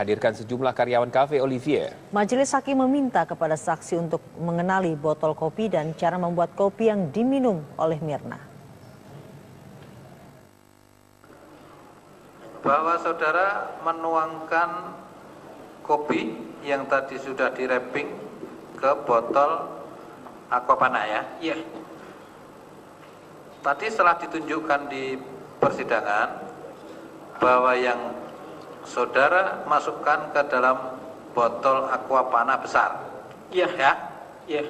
menghadirkan sejumlah karyawan Cafe Olivier. Majelis Hakim meminta kepada saksi untuk mengenali botol kopi dan cara membuat kopi yang diminum oleh Mirna. Bahwa saudara menuangkan kopi yang tadi sudah di-wrapping ke botol Aquapana ya? Iya. Tadi setelah ditunjukkan di persidangan bahwa yang saudara masukkan ke dalam botol Aquapana besar. Iya. Ya? Iya.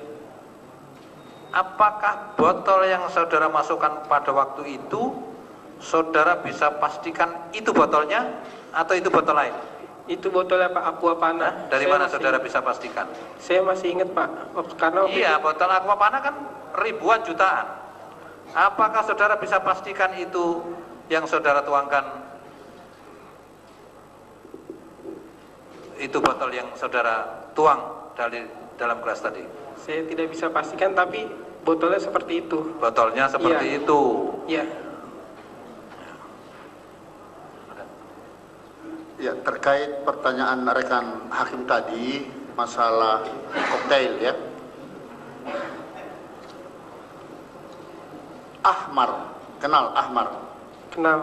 Apakah botol yang saudara masukkan pada waktu itu saudara bisa pastikan itu botolnya atau itu botol lain? Itu botolnya Pak, Aquapana. Dari mana saudara bisa pastikan? Saya masih ingat Pak, karena Iya, botol Aquapana kan ribuan jutaan. Apakah saudara bisa pastikan itu yang saudara tuangkan, itu botol yang saudara tuang dari dalam gelas tadi? saya tidak bisa pastikan, tapi botolnya seperti itu. Botolnya seperti itu. Iya. Ya, terkait pertanyaan rekan hakim tadi masalah koktail ya. Ahmar, kenal Ahmar? Kenal.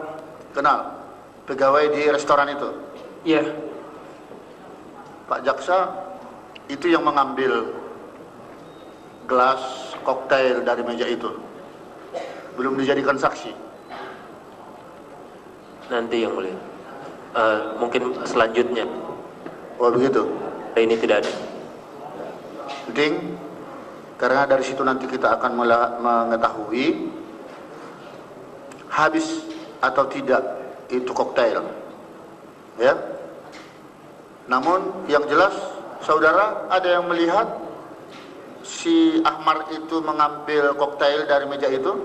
Kenal. Pegawai di restoran itu. Iya. Pak Jaksa itu yang mengambil gelas koktail dari meja itu. Belum dijadikan saksi. Nanti yang mulia. Mungkin selanjutnya. Oh begitu. Ini tidak ada. Penting karena dari situ nanti kita akan mengetahui habis atau tidak itu koktail. Ya. Namun yang jelas saudara ada yang melihat si Ahmar itu mengambil koktail dari meja itu?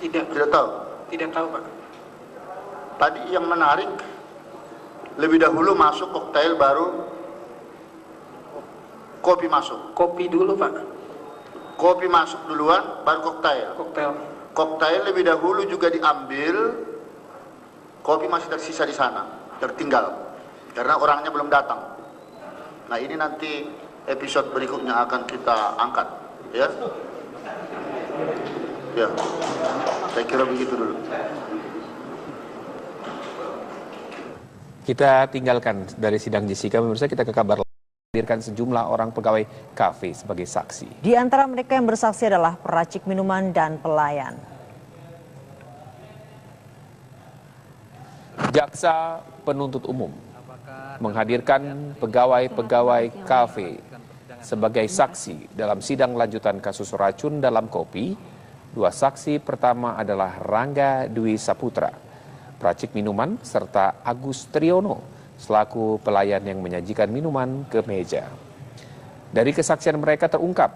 Tidak. Tidak tahu. Tidak tahu Pak. Tadi yang menarik, lebih dahulu masuk koktail baru kopi masuk. Kopi dulu Pak. Kopi masuk duluan baru koktail. Koktail. Koktail lebih dahulu juga diambil, kopi masih tersisa di sana, tertinggal karena orangnya belum datang. Nah ini nanti episode berikutnya akan kita angkat, ya. Ya, saya kira begitu dulu. Kita tinggalkan dari sidang Jessica, pemirsa, kita ke kabar lain. Hadirkan sejumlah orang pegawai kafe sebagai saksi. Di antara mereka yang bersaksi adalah peracik minuman dan pelayan. Jaksa penuntut umum menghadirkan pegawai-pegawai kafe sebagai saksi dalam sidang lanjutan kasus racun dalam kopi. Dua saksi pertama adalah Rangga Dwi Saputra, peracik minuman, serta Agus Triono, selaku pelayan yang menyajikan minuman ke meja. Dari kesaksian mereka terungkap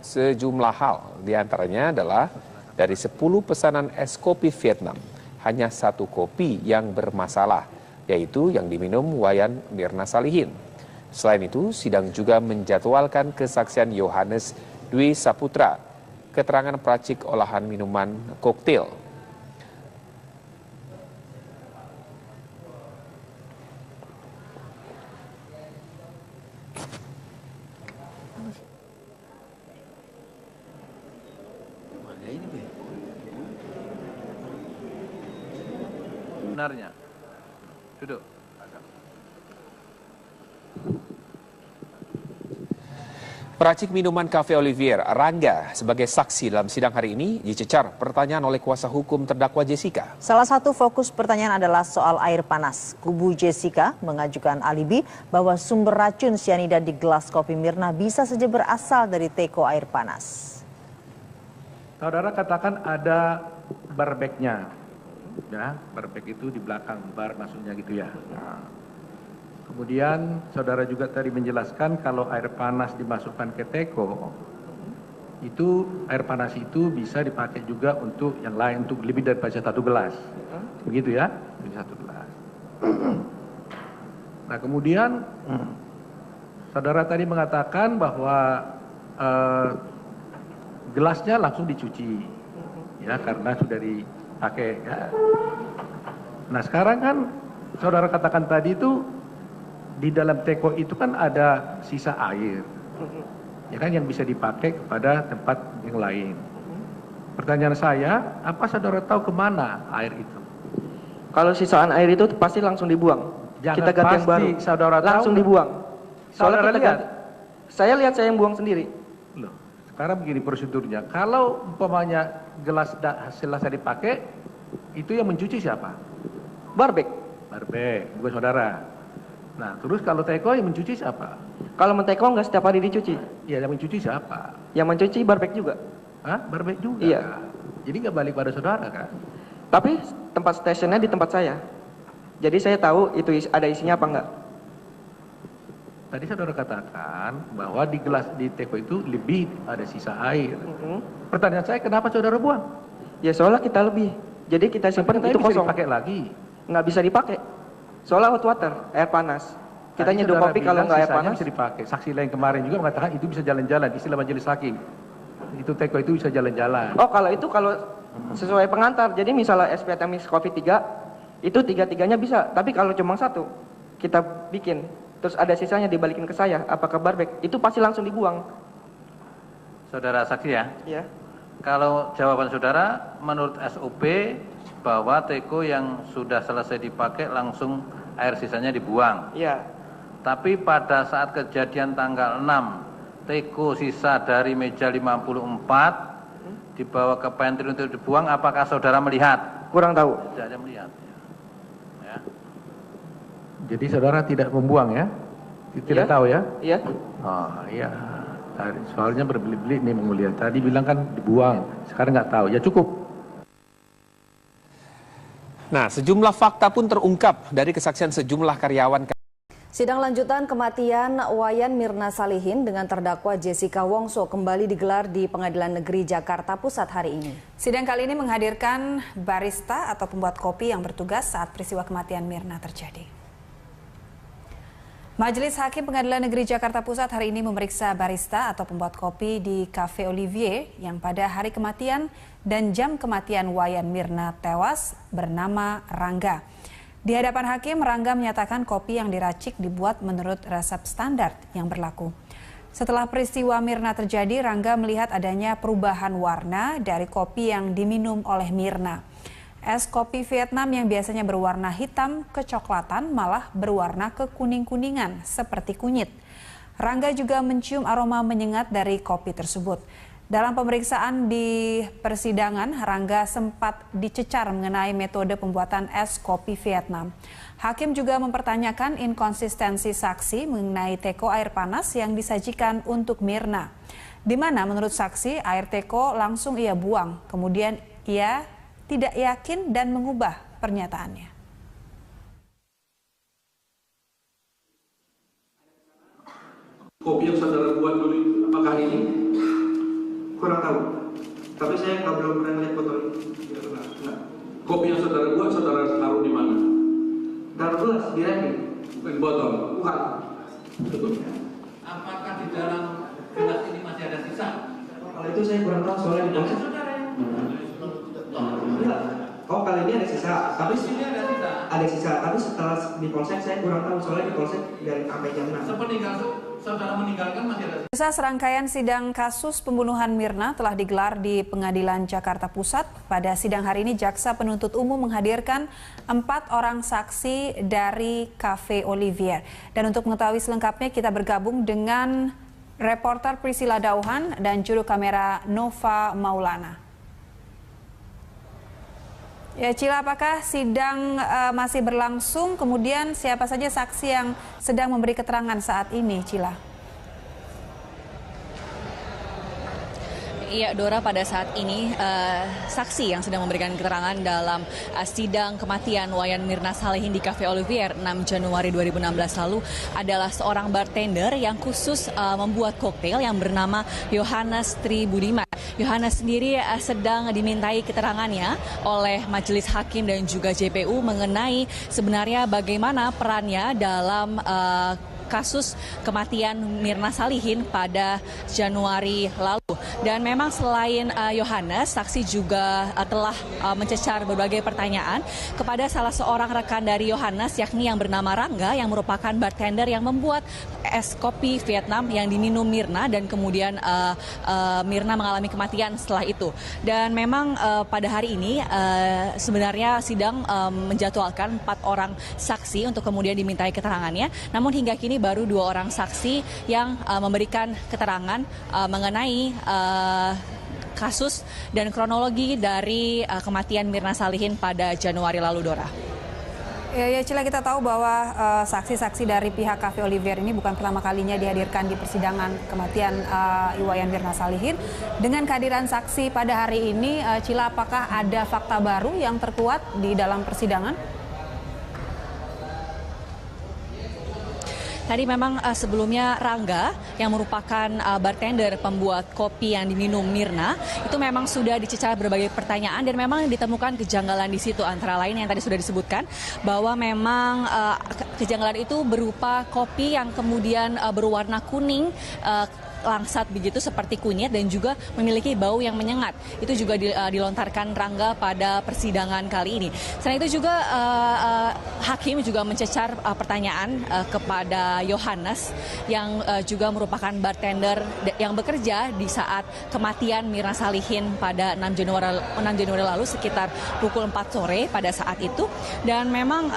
sejumlah hal, diantaranya adalah dari 10 pesanan es kopi Vietnam, hanya 1 kopi yang bermasalah, yaitu yang diminum Wayan Mirna Salihin. Selain itu, sidang juga menjadwalkan kesaksian Yohanes Dwi Saputra, keterangan peracik olahan minuman koktail. Benarnya. Duduk. Peracik minuman Cafe Olivier, Rangga, sebagai saksi dalam sidang hari ini dicecar pertanyaan oleh kuasa hukum terdakwa Jessica. Salah satu fokus pertanyaan adalah soal air panas. Kubu Jessica mengajukan alibi bahwa sumber racun sianida di gelas kopi Mirna bisa saja berasal dari teko air panas. Saudara katakan ada barbeknya, ya, barbek itu di belakang bar maksudnya gitu ya. Nah, kemudian saudara juga tadi menjelaskan kalau air panas dimasukkan ke teko, itu air panas itu bisa dipakai juga untuk yang lain, untuk lebih daripada 1 gelas, begitu ya, lebih 1 gelas. Nah kemudian saudara tadi mengatakan bahwa gelasnya langsung dicuci, ya karena sudah dipakai. Ya. Nah sekarang kan saudara katakan tadi itu di dalam teko itu kan ada sisa air, ya kan, yang bisa dipakai kepada tempat yang lain. Pertanyaan saya, apa saudara tahu kemana air itu? Kalau sisaan air itu pasti langsung dibuang. Jangan kita ganti yang baru. Saudara langsung tahu, dibuang. Saudara kita lihat? Saya lihat, saya yang buang sendiri. Loh, sekarang begini prosedurnya. Kalau umpamanya gelas selesai dipakai, itu yang mencuci siapa? Barbek. Barbek, bukan saudara. Nah, terus kalau teko yang mencuci siapa? Kalau menteko nggak setiap hari dicuci. Ya, yang mencuci siapa? Yang mencuci barbek juga. Hah? Barbek juga? Iya. Kan? Jadi nggak balik pada saudara kan? Tapi tempat stationnya di tempat saya. Jadi saya tahu itu ada isinya apa enggak. Tadi saudara katakan bahwa di gelas di teko itu lebih ada sisa air. Pertanyaan saya, kenapa saudara buang? Ya soalnya kita lebih. Jadi kita simpan itu bisa kosong. dipakai lagi. Nggak bisa dipakai. Soalnya hot water, air panas. Kita Tadi nyeduh saudara kopi kalau bilang nggak air sisanya panas. bisa dipakai. Saksi lain kemarin juga mengatakan itu bisa jalan-jalan. Istilah majelis hakim. Itu teko itu bisa jalan-jalan. Oh kalau sesuai pengantar. Jadi misalnya SPT mix kopi 3, itu 3-3-nya bisa. Tapi kalau cuma 1, kita bikin. Terus ada sisanya dibalikin ke saya, apakah barbek? Itu pasti langsung dibuang. Saudara saksi ya? Iya. Kalau jawaban saudara menurut SOP bahwa teko yang sudah selesai dipakai langsung air sisanya dibuang. Iya. Tapi pada saat kejadian tanggal 6, teko sisa dari meja 54 dibawa ke pantry untuk dibuang, apakah saudara melihat? Kurang tahu. Tidak ada melihat. Ya. Jadi saudara tidak membuang ya? Tidak Iya. tahu ya? Iya. Oh iya. Soalnya berbelit-belit nih Mulia. Tadi bilang kan dibuang, sekarang nggak tahu. Ya cukup. Nah, sejumlah fakta pun terungkap dari kesaksian sejumlah karyawan. Sidang lanjutan kematian Wayan Mirna Salihin dengan terdakwa Jessica Wongso kembali digelar di Pengadilan Negeri Jakarta Pusat hari ini. Sidang kali ini menghadirkan barista atau pembuat kopi yang bertugas saat peristiwa kematian Mirna terjadi. Majelis Hakim Pengadilan Negeri Jakarta Pusat hari ini memeriksa barista atau pembuat kopi di Cafe Olivier yang pada hari kematian dan jam kematian Wayan Mirna tewas bernama Rangga. Di hadapan hakim, Rangga menyatakan kopi yang diracik dibuat menurut resep standar yang berlaku. Setelah peristiwa Mirna terjadi, Rangga melihat adanya perubahan warna dari kopi yang diminum oleh Mirna. Es kopi Vietnam yang biasanya berwarna hitam kecoklatan malah berwarna kekuning-kuningan seperti kunyit. Rangga juga mencium aroma menyengat dari kopi tersebut. Dalam pemeriksaan di persidangan, Rangga sempat dicecar mengenai metode pembuatan es kopi Vietnam. Hakim juga mempertanyakan inkonsistensi saksi mengenai teko air panas yang disajikan untuk Mirna. Di mana menurut saksi air teko langsung ia buang, kemudian ia tidak yakin dan mengubah pernyataannya. Kopi yang saudara buat dulu itu, apakah ini? Kurang tahu. Tapi saya belum pernah lihat botol ini. Enggak. Kopi yang saudara buat, saudara taruh di mana? Taruh gelas di racking. Bukan botol. Bukan. Betul. Apakah di dalam gelas ini masih ada sisa? Kalau itu saya kurang tahu soalnya di polsek. Enggak. Oh kali ini ada sisa. Tapi ada sisa. Tapi setelah di polsek saya kurang tahu soalnya di polsek dari sampai jam 6. Sepeninggal saudara meninggalkan masih ada Sisa serangkaian sidang kasus pembunuhan Mirna telah digelar di Pengadilan Jakarta Pusat. Pada sidang hari ini, Jaksa Penuntut Umum menghadirkan 4 orang saksi dari Cafe Olivier. Dan untuk mengetahui selengkapnya, kita bergabung dengan reporter Priscilla Dauhan dan juru kamera Nova Maulana. Ya, Cila, apakah sidang masih berlangsung? Kemudian siapa saja saksi yang sedang memberi keterangan saat ini, Cila? Iya, Dora, pada saat ini saksi yang sedang memberikan keterangan dalam sidang kematian Wayan Mirna Salihin di Cafe Olivier 6 Januari 2016 lalu adalah seorang bartender yang khusus membuat koktail yang bernama Yohanes Tribudiman. Yohanes sendiri sedang dimintai keterangannya oleh Majelis Hakim dan juga JPU mengenai sebenarnya bagaimana perannya dalam kasus kematian Mirna Salihin pada Januari lalu. Dan memang selain Yohanes, saksi juga telah mencecar berbagai pertanyaan kepada salah seorang rekan dari Yohanes, yakni yang bernama Rangga, yang merupakan bartender yang membuat es kopi Vietnam yang diminum Mirna, dan kemudian Mirna mengalami kematian setelah itu. Dan memang pada hari ini sebenarnya sidang menjadwalkan 4 orang saksi untuk kemudian dimintai keterangannya. Namun hingga kini baru 2 orang saksi yang memberikan keterangan mengenai kasus dan kronologi dari kematian Mirna Salihin pada Januari lalu, Dora. Ya, Cila, kita tahu bahwa saksi-saksi dari pihak Cafe Olivier ini bukan pertama kalinya dihadirkan di persidangan kematian Iwayan Mirna Salihin. Dengan kehadiran saksi pada hari ini, Cila, apakah ada fakta baru yang terkuat di dalam persidangan? Tadi memang sebelumnya Rangga yang merupakan bartender pembuat kopi yang diminum Mirna itu memang sudah dicecar berbagai pertanyaan, dan memang ditemukan kejanggalan di situ, antara lain yang tadi sudah disebutkan bahwa memang kejanggalan itu berupa kopi yang kemudian berwarna kuning langsat begitu seperti kunyit, dan juga memiliki bau yang menyengat. Itu juga dilontarkan Rangga pada persidangan kali ini. Selain itu juga hakim juga mencecar pertanyaan kepada Yohanes yang juga merupakan bartender yang bekerja di saat kematian Mirna Salihin pada 6 Januari lalu sekitar pukul 4 sore pada saat itu. Dan memang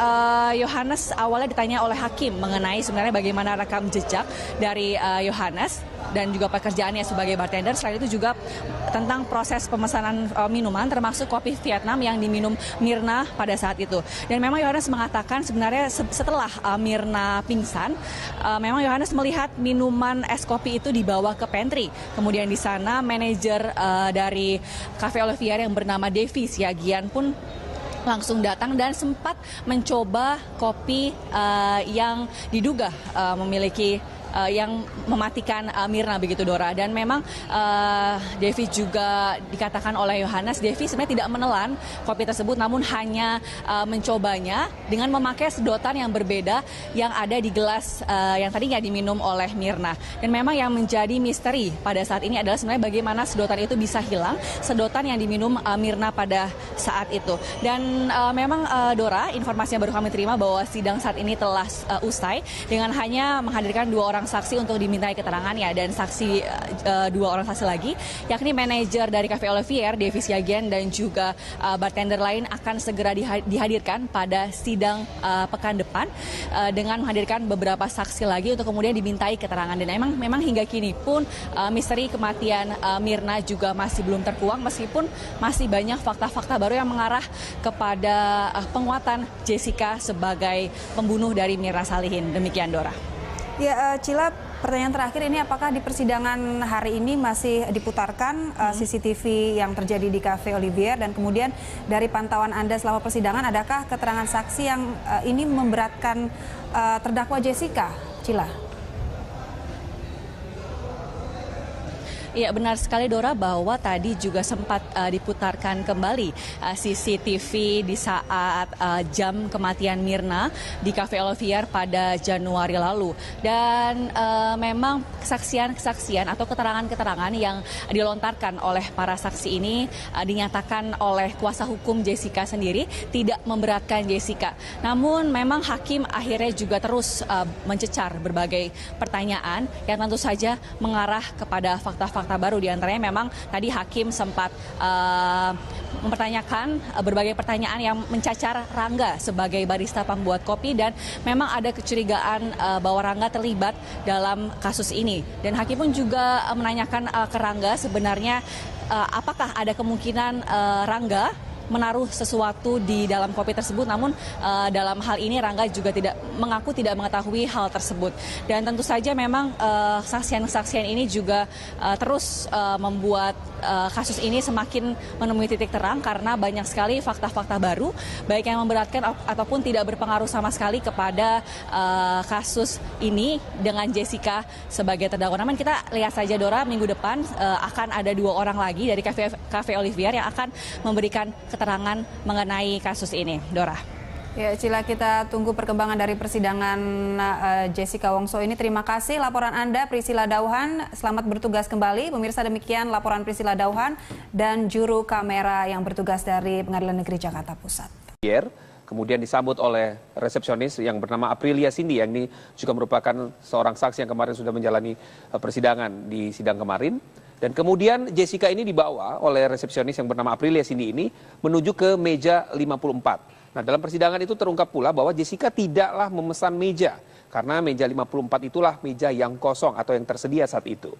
Yohanes awalnya ditanya oleh hakim mengenai sebenarnya bagaimana rekam jejak dari Yohanes dan juga pekerjaannya sebagai bartender. Selain itu juga tentang proses pemesanan minuman, termasuk kopi Vietnam yang diminum Mirna pada saat itu. Dan memang Yohanes mengatakan sebenarnya setelah Mirna pingsan, memang Yohanes melihat minuman es kopi itu dibawa ke pantry. Kemudian di sana manajer dari Cafe Olivier yang bernama Devi Siagian pun langsung datang dan sempat mencoba kopi yang diduga memiliki yang mematikan Mirna begitu, Dora. Dan memang Devi juga dikatakan oleh Yohanes, Devi sebenarnya tidak menelan kopi tersebut, namun hanya mencobanya dengan memakai sedotan yang berbeda yang ada di gelas yang tadinya diminum oleh Mirna. Dan memang yang menjadi misteri pada saat ini adalah sebenarnya bagaimana sedotan itu bisa hilang, sedotan yang diminum Mirna pada saat itu. Dan memang Dora, informasi yang baru kami terima bahwa sidang saat ini telah usai dengan hanya menghadirkan 2 orang saksi untuk dimintai keterangannya, dan saksi 2 orang saksi lagi yakni manajer dari Cafe Olivier, Devi Siagian, dan juga bartender lain akan segera dihadirkan pada sidang pekan depan dengan menghadirkan beberapa saksi lagi untuk kemudian dimintai keterangan. Dan memang hingga kini pun misteri kematian Mirna juga masih belum terkuak, meskipun masih banyak fakta-fakta baru yang mengarah kepada penguatan Jessica sebagai pembunuh dari Mirna Salihin. Demikian, Dora. Ya, Cila, pertanyaan terakhir ini, apakah di persidangan hari ini masih diputarkan CCTV yang terjadi di Cafe Olivier, dan kemudian dari pantauan Anda selama persidangan, adakah keterangan saksi yang ini memberatkan terdakwa Jessica, Cila? Iya, benar sekali, Dora, bahwa tadi juga sempat diputarkan kembali CCTV di saat jam kematian Mirna di Cafe Olivier pada Januari lalu. Dan memang kesaksian atau keterangan-keterangan yang dilontarkan oleh para saksi ini dinyatakan oleh kuasa hukum Jessica sendiri tidak memberatkan Jessica. Namun memang hakim akhirnya juga terus mencecar berbagai pertanyaan yang tentu saja mengarah kepada fakta-fakta baru. Di antaranya memang tadi hakim sempat mempertanyakan berbagai pertanyaan yang mencacar Rangga sebagai barista pembuat kopi, dan memang ada kecurigaan bahwa Rangga terlibat dalam kasus ini. Dan hakim pun juga menanyakan ke Rangga sebenarnya apakah ada kemungkinan Rangga menaruh sesuatu di dalam kopi tersebut, namun dalam hal ini Rangga juga mengaku tidak mengetahui hal tersebut. Dan tentu saja memang kesaksian-kesaksian ini juga terus membuat kasus ini semakin menemui titik terang, karena banyak sekali fakta-fakta baru, baik yang memberatkan ataupun tidak berpengaruh sama sekali kepada kasus ini dengan Jessica sebagai terdakwa. Namun kita lihat saja, Dora, minggu depan akan ada 2 orang lagi dari Cafe Olivier yang akan memberikan keterangan mengenai kasus ini, Dora. Ya, Cila, kita tunggu perkembangan dari persidangan Jessica Wongso ini. Terima kasih laporan Anda, Priscila Dauhan. Selamat bertugas kembali. Pemirsa, demikian laporan Priscila Dauhan dan juru kamera yang bertugas dari Pengadilan Negeri Jakarta Pusat. Kemudian disambut oleh resepsionis yang bernama Aprilia Cindy, yang ini juga merupakan seorang saksi yang kemarin sudah menjalani persidangan di sidang kemarin. Dan kemudian Jessica ini dibawa oleh resepsionis yang bernama Aprilia Cindy ini menuju ke meja 54. Nah, dalam persidangan itu terungkap pula bahwa Jessica tidaklah memesan meja, karena meja 54 itulah meja yang kosong atau yang tersedia saat itu.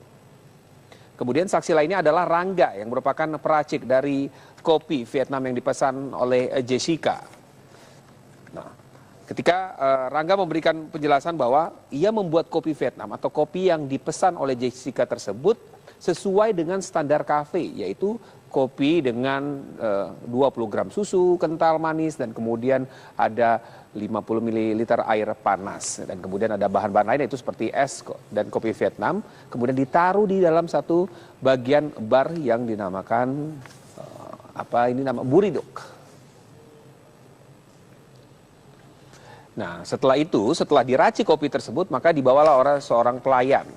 Kemudian saksi lainnya adalah Rangga yang merupakan peracik dari kopi Vietnam yang dipesan oleh Jessica. Nah, ketika Rangga memberikan penjelasan bahwa ia membuat kopi Vietnam atau kopi yang dipesan oleh Jessica tersebut sesuai dengan standar kafe, yaitu kopi dengan 20 gram susu kental manis dan kemudian ada 50 ml air panas. Dan kemudian ada bahan-bahan lain yaitu seperti es dan kopi Vietnam. Kemudian ditaruh di dalam satu bagian bar yang dinamakan buridok. Nah, setelah itu, setelah diracik kopi tersebut, maka dibawalah oleh seorang pelayan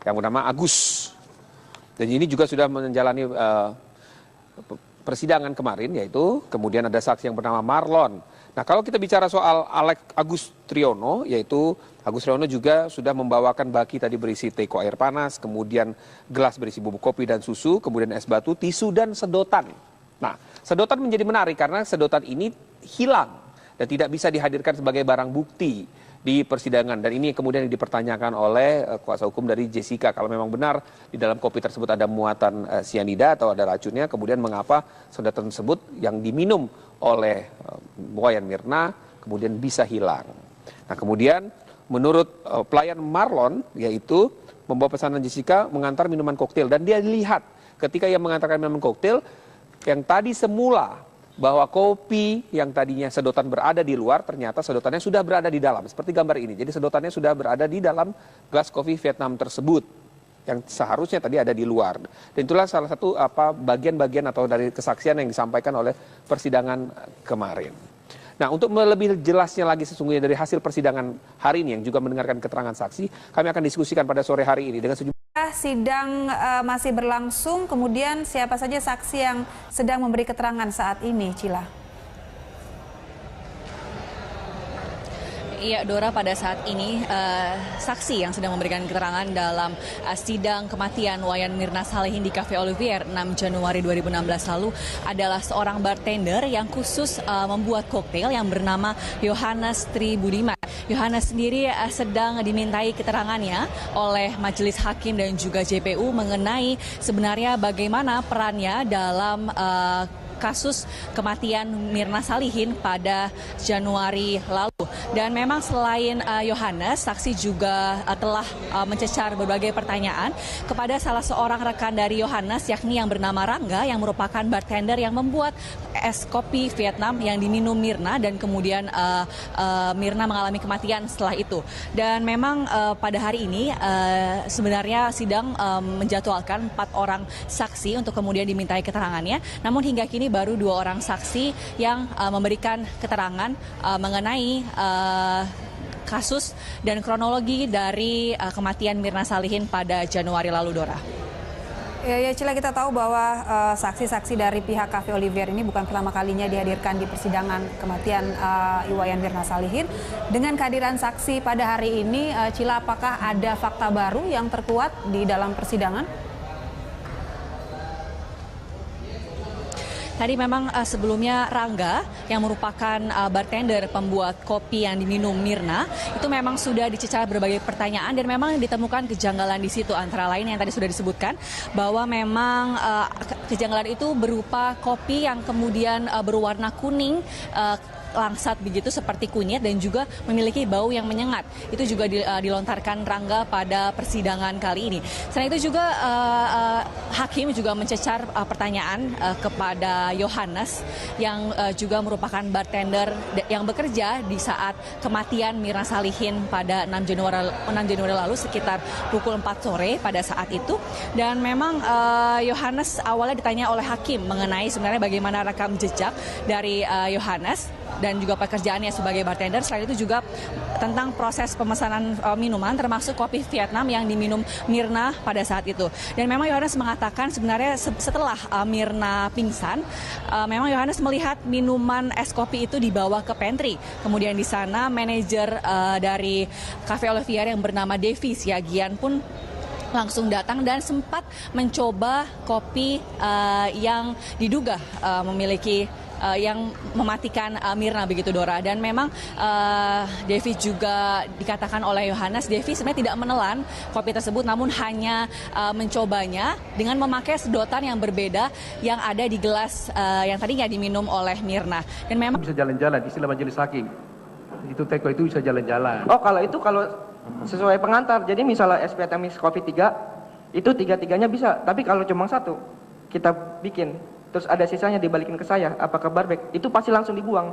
yang bernama Agus. Dan ini juga sudah menjalani persidangan kemarin, yaitu kemudian ada saksi yang bernama Marlon. Nah, kalau kita bicara soal Agus Triono, yaitu Agus Triono juga sudah membawakan baki tadi berisi teko air panas, kemudian gelas berisi bubuk kopi dan susu, kemudian es batu, tisu, dan sedotan. Nah, sedotan menjadi menarik karena sedotan ini hilang dan tidak bisa dihadirkan sebagai barang bukti di persidangan, dan ini kemudian dipertanyakan oleh kuasa hukum dari Jessica. Kalau memang benar di dalam kopi tersebut ada muatan sianida atau ada racunnya, kemudian mengapa sedotan tersebut yang diminum oleh Wayan Mirna kemudian bisa hilang. Nah, kemudian menurut pelayan Marlon, yaitu membawa pesanan Jessica mengantar minuman koktail, dan dia lihat ketika ia mengantarkan minuman koktail yang tadi semula bahwa kopi yang tadinya sedotan berada di luar, ternyata sedotannya sudah berada di dalam, seperti gambar ini. Jadi sedotannya sudah berada di dalam gelas kopi Vietnam tersebut, yang seharusnya tadi ada di luar. Dan itulah salah satu bagian-bagian atau dari kesaksian yang disampaikan oleh persidangan kemarin. Nah, untuk lebih jelasnya lagi sesungguhnya dari hasil persidangan hari ini yang juga mendengarkan keterangan saksi, kami akan diskusikan pada sore hari ini dengan sejumlah. Sidang masih berlangsung, kemudian siapa saja saksi yang sedang memberi keterangan saat ini, Cila? Iya, Dora, pada saat ini saksi yang sedang memberikan keterangan dalam sidang kematian Wayan Mirna Salihin di Cafe Olivier 6 Januari 2016 lalu adalah seorang bartender yang khusus membuat koktail yang bernama Yohanes Tribudiman. Yohanes sendiri sedang dimintai keterangannya oleh Majelis Hakim dan juga JPU mengenai sebenarnya bagaimana perannya dalam kasus kematian Mirna Salihin pada Januari lalu. Dan memang selain Yohanes, saksi juga telah mencecar berbagai pertanyaan kepada salah seorang rekan dari Yohanes, yakni yang bernama Rangga, yang merupakan bartender yang membuat es kopi Vietnam yang diminum Mirna, dan kemudian Mirna mengalami kematian setelah itu. Dan memang pada hari ini sebenarnya sidang menjadwalkan 4 orang saksi untuk kemudian dimintai keterangannya. Namun hingga kini baru 2 orang saksi yang memberikan keterangan mengenai kasus dan kronologi dari kematian Mirna Salihin pada Januari lalu, Dora. Ya, Cila, kita tahu bahwa saksi-saksi dari pihak Cafe Olivier ini bukan pertama kalinya dihadirkan di persidangan kematian Wayan Mirna Salihin. Dengan kehadiran saksi pada hari ini, Cila, apakah ada fakta baru yang terkuat di dalam persidangan? Tadi memang sebelumnya Rangga yang merupakan bartender pembuat kopi yang diminum Mirna itu memang sudah dicecar berbagai pertanyaan, dan memang ditemukan kejanggalan di situ, antara lain yang tadi sudah disebutkan bahwa memang kejanggalan itu berupa kopi yang kemudian berwarna kuning langsat begitu seperti kunyit dan juga memiliki bau yang menyengat. Itu juga dilontarkan Rangga pada persidangan kali ini. Selain itu juga hakim juga mencecar pertanyaan kepada Yohanes yang juga merupakan bartender yang bekerja di saat kematian Mirna Salihin pada 6 Januari lalu sekitar pukul 4 sore pada saat itu. Dan memang Yohanes awalnya ditanya oleh hakim mengenai sebenarnya bagaimana rekam jejak dari Yohanes. dan juga pekerjaannya sebagai bartender. Selain itu juga tentang proses pemesanan minuman termasuk kopi Vietnam yang diminum Mirna pada saat itu. Dan memang Yohanes mengatakan sebenarnya setelah Mirna pingsan, memang Yohanes melihat minuman es kopi itu dibawa ke pantry. Kemudian di sana manajer dari Cafe Olivier yang bernama Devi Siagian pun langsung datang dan sempat mencoba kopi yang diduga memiliki yang mematikan Mirna begitu Dora. Dan memang Devi juga dikatakan oleh Yohanes, Devi sebenarnya tidak menelan kopi tersebut namun hanya mencobanya dengan memakai sedotan yang berbeda yang ada di gelas yang tadinya diminum oleh Mirna. Dan memang bisa jalan-jalan, istilah majelis hakim. Itu teko itu bisa jalan-jalan. Oh, kalau sesuai pengantar. Jadi misalnya SPT mix kopi 3, itu 3-3-nya bisa. Tapi kalau cuma satu, kita bikin. Terus ada sisanya dibalikin ke saya, apakah barbek? Itu pasti langsung dibuang.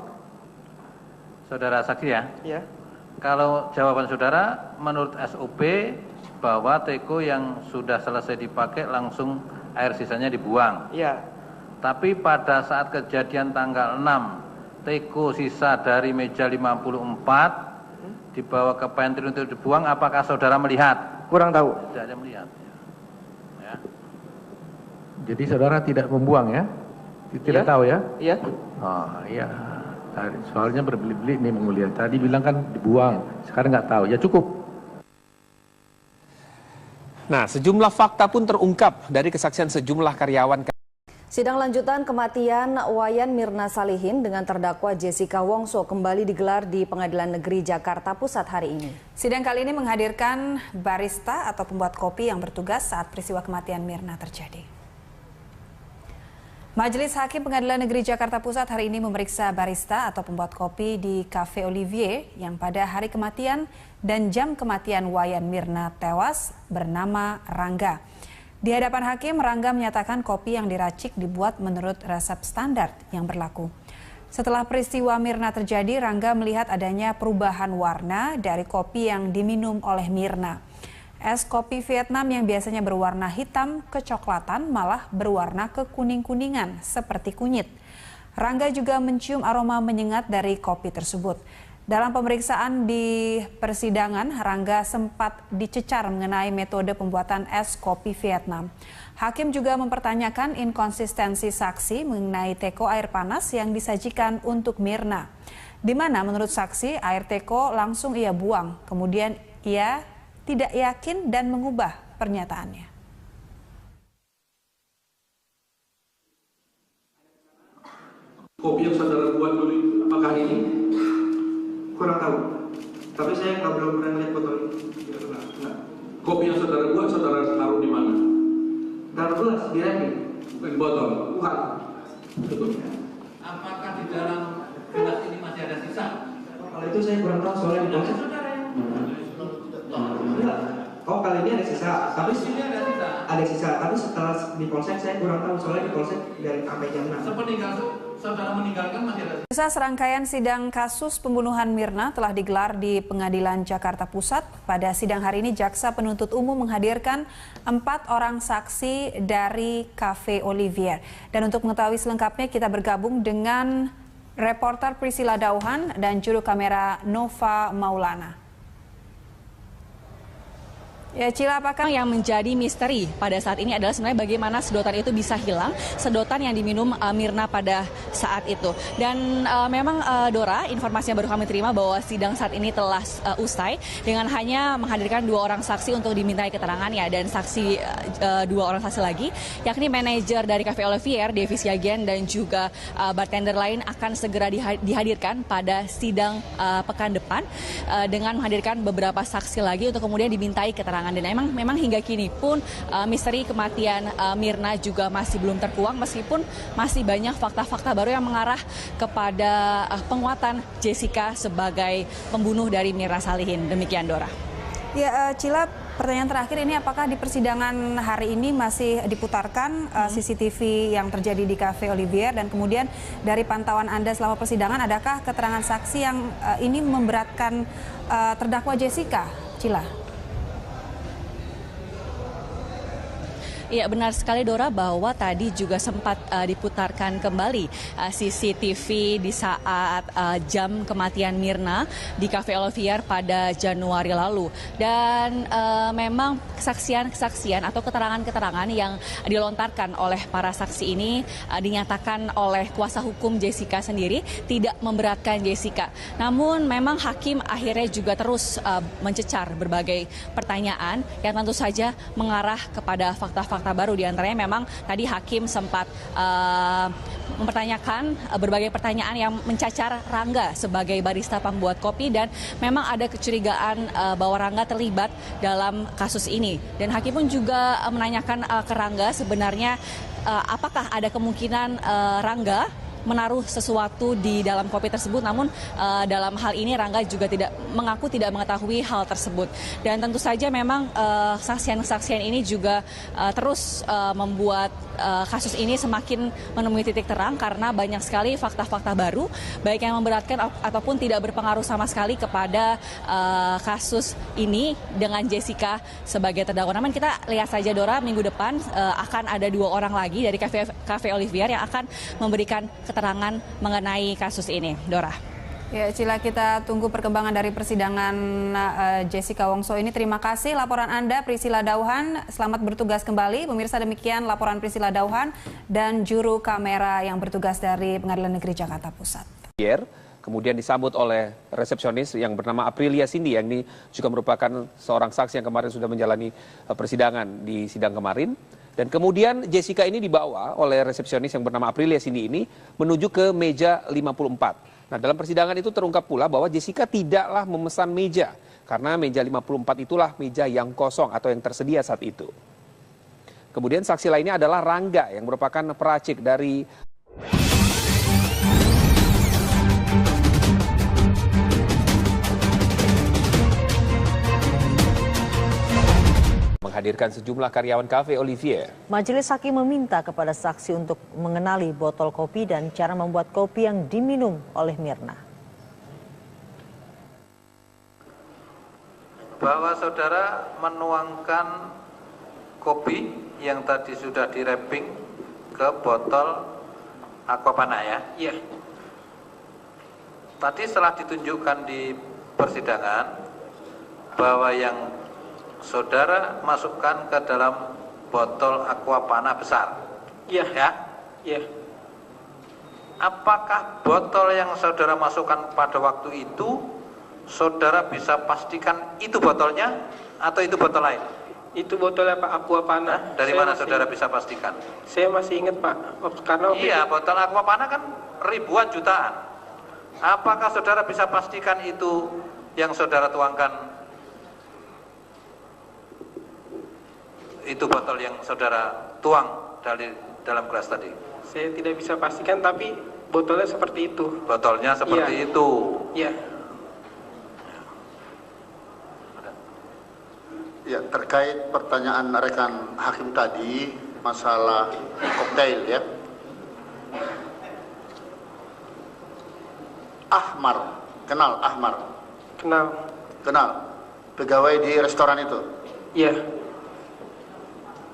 Saudara saksi ya? Iya. Kalau jawaban saudara menurut SOP bahwa teko yang sudah selesai dipakai langsung air sisanya dibuang. Iya. Tapi pada saat kejadian tanggal 6, teko sisa dari meja 54 dibawa ke pantry untuk dibuang, apakah saudara melihat? Kurang tahu. Tidak ada melihat. Ya. Jadi saudara tidak membuang ya? Tidak tahu ya? Iya. Oh iya. Soalnya berbeli-beli nih menguliah. Tadi bilang kan dibuang, sekarang nggak tahu. Ya cukup. Nah, sejumlah fakta pun terungkap dari kesaksian sejumlah karyawan. Sidang lanjutan kematian Wayan Mirna Salihin dengan terdakwa Jessica Wongso kembali digelar di Pengadilan Negeri Jakarta Pusat hari ini. Sidang kali ini menghadirkan barista atau pembuat kopi yang bertugas saat peristiwa kematian Mirna terjadi. Majelis Hakim Pengadilan Negeri Jakarta Pusat hari ini memeriksa barista atau pembuat kopi di Cafe Olivier yang pada hari kematian dan jam kematian Wayan Mirna tewas bernama Rangga. Di hadapan hakim, Rangga menyatakan kopi yang diracik dibuat menurut resep standar yang berlaku. Setelah peristiwa Mirna terjadi, Rangga melihat adanya perubahan warna dari kopi yang diminum oleh Mirna. Es kopi Vietnam yang biasanya berwarna hitam kecoklatan malah berwarna kekuning-kuningan seperti kunyit. Rangga juga mencium aroma menyengat dari kopi tersebut. Dalam pemeriksaan di persidangan, Rangga sempat dicecar mengenai metode pembuatan es kopi Vietnam. Hakim juga mempertanyakan inkonsistensi saksi mengenai teko air panas yang disajikan untuk Mirna. Di mana menurut saksi, air teko langsung ia buang. Kemudian ia tidak yakin dan mengubah pernyataannya. Kopi yang saudara buat dulu, apakah ini? Kurang tahu. Tapi saya belum pernah lihat botol ini. Enggak. Kopi yang saudara buat, saudara taruh di mana? Dalam gelas, di racking. Bukan botol. Bukan. Betul. Apakah di dalam gelas ini masih ada sisa? Kalau itu saya kurang tahu soalnya di polsek. Enggak. Oh, kali ini ada sisa. Tapi ada sisa. Tapi setelah di polsek saya kurang tahu soalnya di polsek dari sampai jam 6. Sepeninggal saudara meninggalkan masih ada. Serangkaian sidang kasus pembunuhan Mirna telah digelar di Pengadilan Jakarta Pusat. Pada sidang hari ini, Jaksa Penuntut Umum menghadirkan 4 orang saksi dari Cafe Olivier. Dan untuk mengetahui selengkapnya, kita bergabung dengan reporter Priscilla Dauhan dan juru kamera Nova Maulana. Ya, Cila, apakah yang menjadi misteri pada saat ini adalah sebenarnya bagaimana sedotan itu bisa hilang, sedotan yang diminum Mirna pada saat itu. Dan memang Dora, informasi yang baru kami terima bahwa sidang saat ini telah usai dengan hanya menghadirkan 2 orang saksi untuk dimintai keterangannya, dan saksi 2 orang saksi lagi, yakni manajer dari Cafe Olivier, Devi Siagian, dan juga bartender lain akan segera dihadirkan pada sidang pekan depan dengan menghadirkan beberapa saksi lagi untuk kemudian dimintai keterangan. Dan memang hingga kini pun misteri kematian Mirna juga masih belum terkuak, meskipun masih banyak fakta-fakta baru yang mengarah kepada penguatan Jessica sebagai pembunuh dari Mirna Salihin. Demikian, Dora. Ya, Cila, pertanyaan terakhir ini, apakah di persidangan hari ini masih diputarkan CCTV yang terjadi di Cafe Olivier, dan kemudian dari pantauan Anda selama persidangan, adakah keterangan saksi yang ini memberatkan terdakwa Jessica, Cila? Iya, benar sekali Dora bahwa tadi juga sempat diputarkan kembali CCTV di saat jam kematian Mirna di Cafe Olivier pada Januari lalu. Dan memang kesaksian atau keterangan-keterangan yang dilontarkan oleh para saksi ini dinyatakan oleh kuasa hukum Jessica sendiri tidak memberatkan Jessica. Namun memang hakim akhirnya juga terus mencecar berbagai pertanyaan yang tentu saja mengarah kepada fakta-fakta baru. Di antaranya memang tadi hakim sempat mempertanyakan berbagai pertanyaan yang mencacar Rangga sebagai barista pembuat kopi, dan memang ada kecurigaan bahwa Rangga terlibat dalam kasus ini. Dan hakim pun juga menanyakan ke Rangga sebenarnya apakah ada kemungkinan Rangga menaruh sesuatu di dalam kopi tersebut, namun dalam hal ini Rangga juga mengaku tidak mengetahui hal tersebut. Dan tentu saja memang kesaksian-kesaksian ini juga terus membuat kasus ini semakin menemui titik terang karena banyak sekali fakta-fakta baru, baik yang memberatkan ataupun tidak berpengaruh sama sekali kepada kasus ini dengan Jessica sebagai terdakwa. Namun kita lihat saja Dora, minggu depan akan ada 2 orang lagi dari Cafe Olivier yang akan memberikan keterangan mengenai kasus ini. Dora. Ya, Cila, kita tunggu perkembangan dari persidangan Jessica Wongso ini. Terima kasih laporan Anda, Priscila Dauhan. Selamat bertugas kembali. Pemirsa, demikian laporan Priscila Dauhan dan juru kamera yang bertugas dari Pengadilan Negeri Jakarta Pusat. Kemudian disambut oleh resepsionis yang bernama Aprilia Cindy, yang ini juga merupakan seorang saksi yang kemarin sudah menjalani persidangan di sidang kemarin. Dan kemudian Jessica ini dibawa oleh resepsionis yang bernama Aprilia Cindy ini menuju ke meja 54. Nah, dalam persidangan itu terungkap pula bahwa Jessica tidaklah memesan meja, karena meja 54 itulah meja yang kosong atau yang tersedia saat itu. Kemudian saksi lainnya adalah Rangga yang merupakan peracik dari menghadirkan sejumlah karyawan Cafe Olivier. Majelis Hakim meminta kepada saksi untuk mengenali botol kopi dan cara membuat kopi yang diminum oleh Mirna. Bahwa saudara menuangkan kopi yang tadi sudah di-wrapping ke botol Aquapana ya? Iya. Tadi setelah ditunjukkan di persidangan bahwa yang saudara masukkan ke dalam botol Aquapana besar. Iya. Ya? Iya. Apakah botol yang saudara masukkan pada waktu itu, saudara bisa pastikan itu botolnya atau itu botol lain? Itu botolnya Pak, Aquapana. Dari mana saudara bisa pastikan? Saya masih ingat Pak, karena iya, botol Aquapana kan ribuan jutaan. Apakah saudara bisa pastikan itu yang saudara tuangkan? Itu botol yang saudara tuang dari dalam gelas tadi? Saya tidak bisa pastikan, tapi botolnya seperti itu. Botolnya seperti itu? Iya. Ya, terkait pertanyaan rekan hakim tadi, masalah koktail ya. Ahmar, kenal Ahmar? Kenal. Kenal? Pegawai di restoran itu? Iya.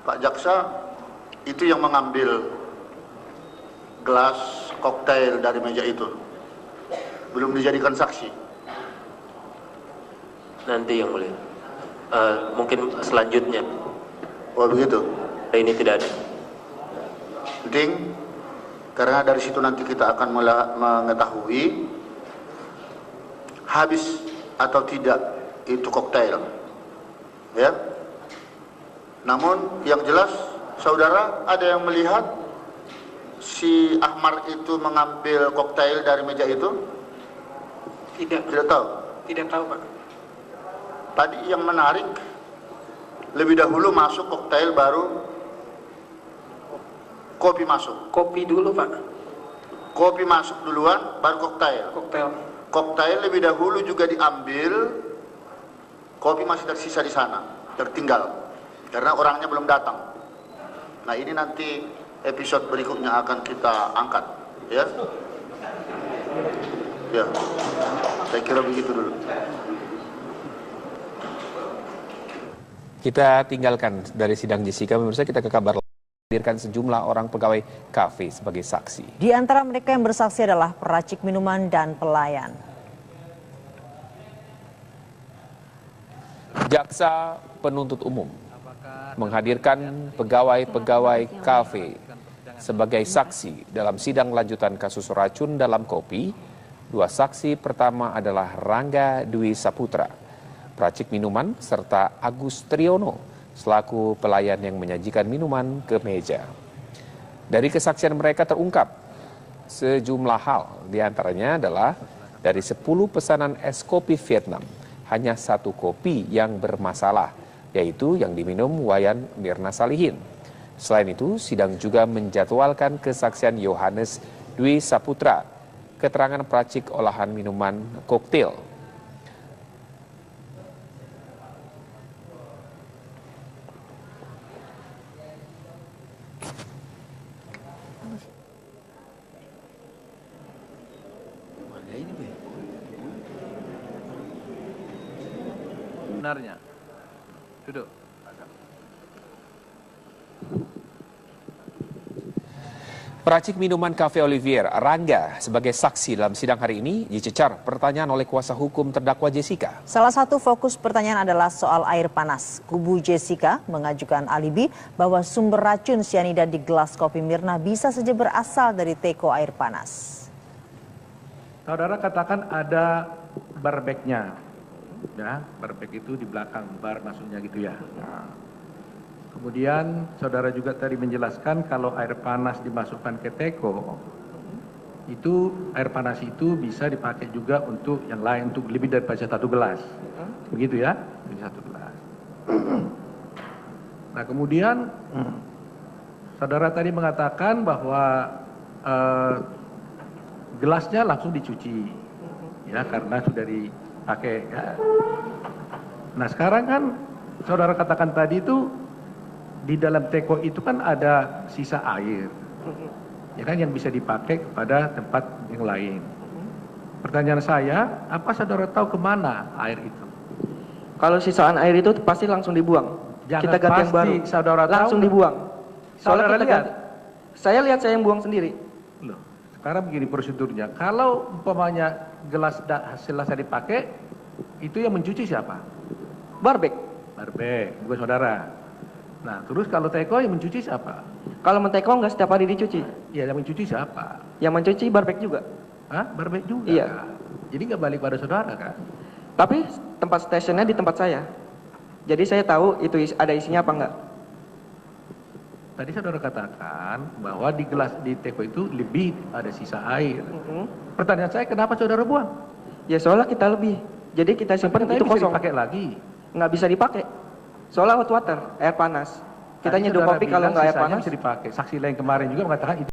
Pak Jaksa itu yang mengambil gelas koktail dari meja itu, belum dijadikan saksi. Nanti yang mulia, mungkin selanjutnya. Oh begitu. Ini tidak ada. Penting, karena dari situ nanti kita akan mengetahui habis atau tidak itu koktail, ya. Namun yang jelas, saudara ada yang melihat si Ahmar itu mengambil koktail dari meja itu? Tidak. Tidak tahu? Tidak tahu Pak. Tadi yang menarik, lebih dahulu masuk koktail baru kopi masuk? Kopi dulu Pak. Kopi masuk duluan baru koktail? Koktail. Koktail lebih dahulu juga diambil, kopi masih tersisa di sana, tertinggal. Karena orangnya belum datang. Nah ini nanti episode berikutnya akan kita angkat, ya. Ya, saya kira begitu dulu. Kita tinggalkan dari sidang Jessica, pemirsa, kita ke kabar lain. Hadirkan sejumlah orang pegawai kafe sebagai saksi. Di antara mereka yang bersaksi adalah peracik minuman dan pelayan. Jaksa penuntut umum menghadirkan pegawai-pegawai kafe sebagai saksi dalam sidang lanjutan kasus racun dalam kopi. Dua saksi pertama adalah Rangga Dwi Saputra, peracik minuman, serta Agus Triono, selaku pelayan yang menyajikan minuman ke meja. Dari kesaksian mereka terungkap sejumlah hal, diantaranya adalah dari 10 pesanan es kopi Vietnam, hanya 1 kopi yang bermasalah, yaitu yang diminum Wayan Mirna Salihin. Selain itu, sidang juga menjadwalkan kesaksian Yohanes Dwi Saputra, keterangan peracik olahan minuman koktail. Sebenarnya, duduk. Peracik minuman Cafe Olivier, Rangga, sebagai saksi dalam sidang hari ini dicecar pertanyaan oleh kuasa hukum terdakwa Jessica. Salah satu fokus pertanyaan adalah soal air panas. Kubu Jessica mengajukan alibi bahwa sumber racun sianida di gelas kopi Mirna bisa saja berasal dari teko air panas. Saudara katakan ada barbeknya, ya, barbek itu di belakang bar maksudnya gitu ya. Nah, kemudian saudara juga tadi menjelaskan kalau air panas dimasukkan ke teko, itu air panas itu bisa dipakai juga untuk yang lain, untuk lebih daripada 1 gelas, begitu ya, lebih 1 gelas. Nah kemudian saudara tadi mengatakan bahwa gelasnya langsung dicuci, ya, karena sudah dipakai. Ya. Nah sekarang kan saudara katakan tadi itu di dalam teko itu kan ada sisa air, ya kan, yang bisa dipakai kepada tempat yang lain. Pertanyaan saya, apa saudara tahu kemana air itu? Kalau sisaan air itu pasti langsung dibuang. Jangan kita ganti yang baru. Saudara langsung tahu, dibuang. Saudara kita lihat? Saya lihat, saya yang buang sendiri. Loh, sekarang begini prosedurnya. Kalau umpamanya gelas selesai dipakai, itu yang mencuci siapa? Barbek. Barbek, bukan saudara. Nah, terus kalau teko yang mencuci siapa? Kalau menteko nggak setiap hari dicuci. Ya, yang mencuci siapa? Yang mencuci barbek juga. Hah? Barbek juga? Iya. Jadi nggak balik pada saudara kan? Tapi tempat stationnya di tempat saya. Jadi saya tahu itu ada isinya apa enggak. Tadi saudara katakan bahwa di gelas di teko itu lebih ada sisa air. Pertanyaan saya, kenapa saudara buang? Ya soalnya kita lebih. Jadi kita simpan itu kosong. Bisa dipakai lagi? Nggak bisa dipakai. Soalnya hot water, air panas. Kita nyeduh kopi kalau nggak air panas. Bisa dipakai. Saksi lain kemarin juga mengatakan itu